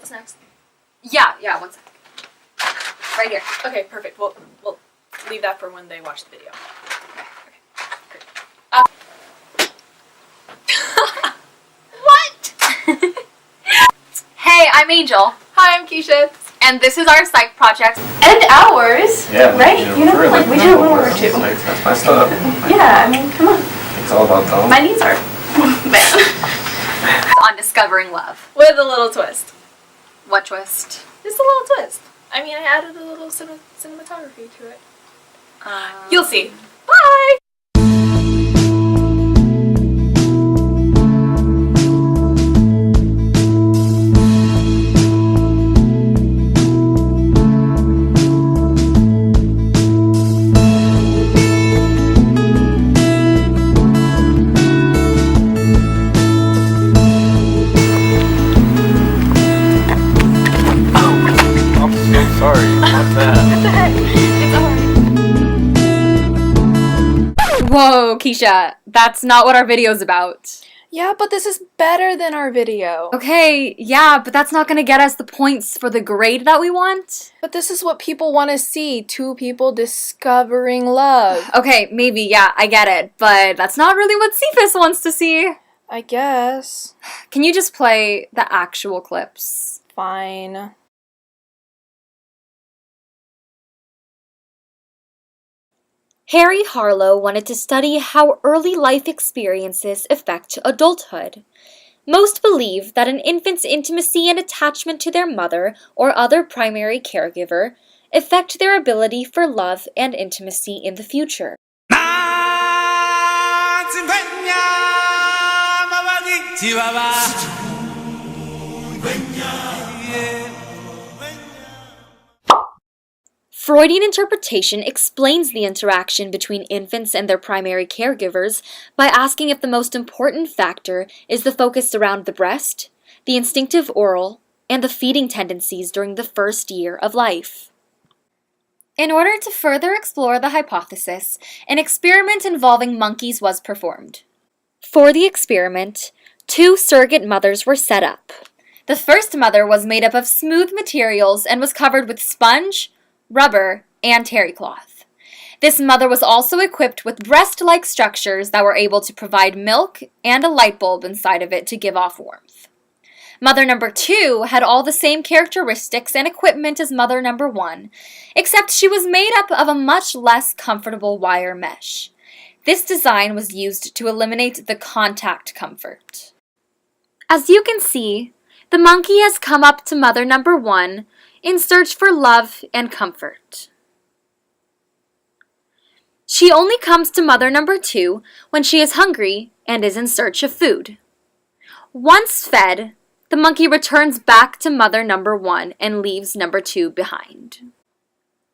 get snacks? Yeah, one sec. Right here. Okay, perfect. We'll leave that for when they watch the video. What? Hey, I'm Angel. Hi, I'm Keisha. And this is our psych project. And ours. Yeah. Right? You know, like we do a little or two. That's my stuff. Yeah, I mean, come on. It's all about them. My knees are bad. On discovering love. With a little twist. What twist? Just a little twist. I mean, I added a little cinematography to it. You'll see. Bye! Sorry, what's that? It's alright. Whoa, Keisha. That's not what our video's about. Yeah, but this is better than our video. Okay, yeah, but that's not gonna get us the points for the grade that we want. But this is what people want to see. Two people discovering love. Okay, maybe, yeah, I get it. But that's not really what Cephas wants to see. I guess. Can you just play the actual clips? Fine. Harry Harlow wanted to study how early life experiences affect adulthood. Most believe that an infant's intimacy and attachment to their mother or other primary caregiver affect their ability for love and intimacy in the future. Freudian interpretation explains the interaction between infants and their primary caregivers by asking if the most important factor is the focus around the breast, the instinctive oral, and the feeding tendencies during the first year of life. In order to further explore the hypothesis, an experiment involving monkeys was performed. For the experiment, 2 surrogate mothers were set up. The first mother was made up of smooth materials and was covered with sponge, rubber, and terry cloth. This mother was also equipped with breast-like structures that were able to provide milk and a light bulb inside of it to give off warmth. Mother number 2 had all the same characteristics and equipment as mother number 1, except she was made up of a much less comfortable wire mesh. This design was used to eliminate the contact comfort. As you can see, the monkey has come up to mother number 1 in search for love and comfort. She only comes to mother number 2 when she is hungry and is in search of food. Once fed, the monkey returns back to mother number 1 and leaves number 2 behind.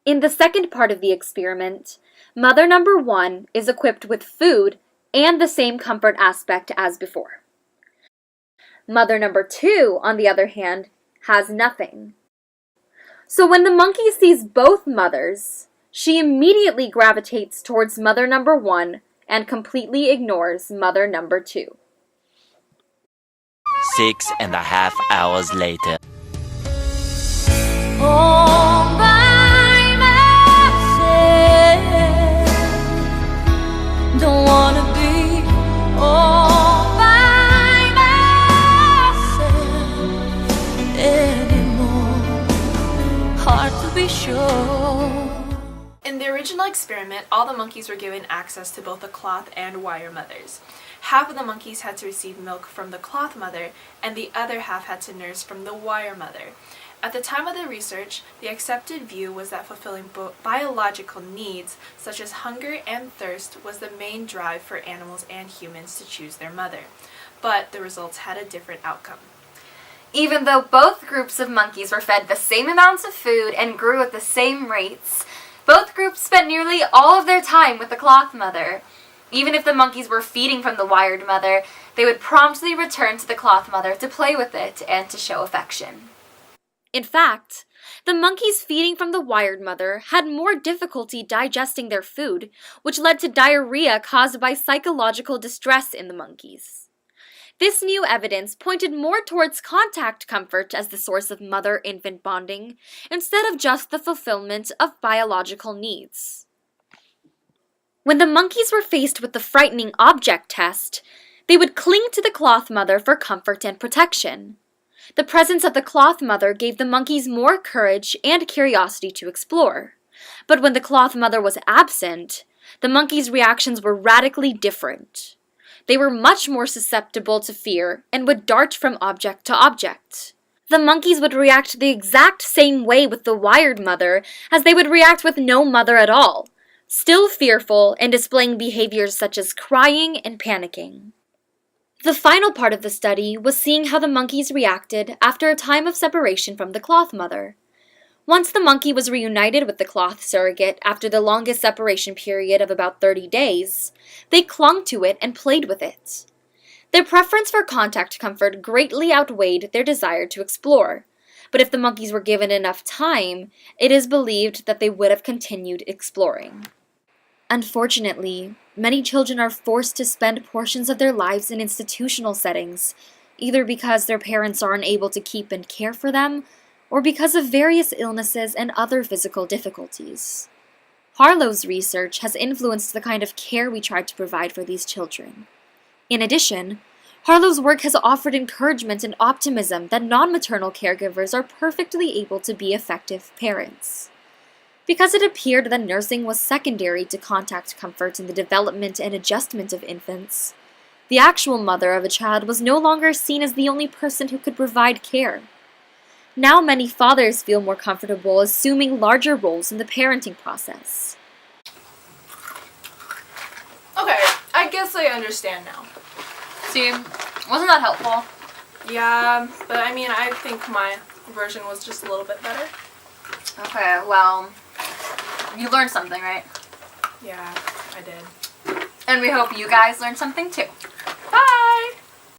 In the second part of the experiment, mother number 1 is equipped with food and the same comfort aspect as before. Mother number 2, on the other hand, has nothing. So when the monkey sees both mothers, she immediately gravitates towards mother number 1 and completely ignores mother number 2. 6.5 hours later. All by myself, don't wanna be all by myself anymore. Hard to be sure. In the original experiment, all the monkeys were given access to both the cloth and wire mothers. Half of the monkeys had to receive milk from the cloth mother, and the other half had to nurse from the wire mother. At the time of the research, the accepted view was that fulfilling biological needs, such as hunger and thirst, was the main drive for animals and humans to choose their mother. But the results had a different outcome. Even though both groups of monkeys were fed the same amounts of food and grew at the same rates, both groups spent nearly all of their time with the cloth mother. Even if the monkeys were feeding from the wired mother, they would promptly return to the cloth mother to play with it and to show affection. In fact, the monkeys feeding from the wired mother had more difficulty digesting their food, which led to diarrhea caused by psychological distress in the monkeys. This new evidence pointed more towards contact comfort as the source of mother-infant bonding, instead of just the fulfillment of biological needs. When the monkeys were faced with the frightening object test, they would cling to the cloth mother for comfort and protection. The presence of the cloth mother gave the monkeys more courage and curiosity to explore. But when the cloth mother was absent, the monkeys' reactions were radically different. They were much more susceptible to fear and would dart from object to object. The monkeys would react the exact same way with the wired mother as they would react with no mother at all, still fearful and displaying behaviors such as crying and panicking. The final part of the study was seeing how the monkeys reacted after a time of separation from the cloth mother. Once the monkey was reunited with the cloth surrogate after the longest separation period of about 30 days, they clung to it and played with it. Their preference for contact comfort greatly outweighed their desire to explore, but if the monkeys were given enough time, it is believed that they would have continued exploring. Unfortunately, many children are forced to spend portions of their lives in institutional settings, either because their parents are unable to keep and care for them, or because of various illnesses and other physical difficulties. Harlow's research has influenced the kind of care we try to provide for these children. In addition, Harlow's work has offered encouragement and optimism that non-maternal caregivers are perfectly able to be effective parents. Because it appeared that nursing was secondary to contact comfort in the development and adjustment of infants, the actual mother of a child was no longer seen as the only person who could provide care. Now many fathers feel more comfortable assuming larger roles in the parenting process. Okay, I guess I understand now. See, wasn't that helpful? Yeah, but I mean, I think my version was just a little bit better. Okay, well, you learned something, right? Yeah, I did. And we hope you guys learned something too.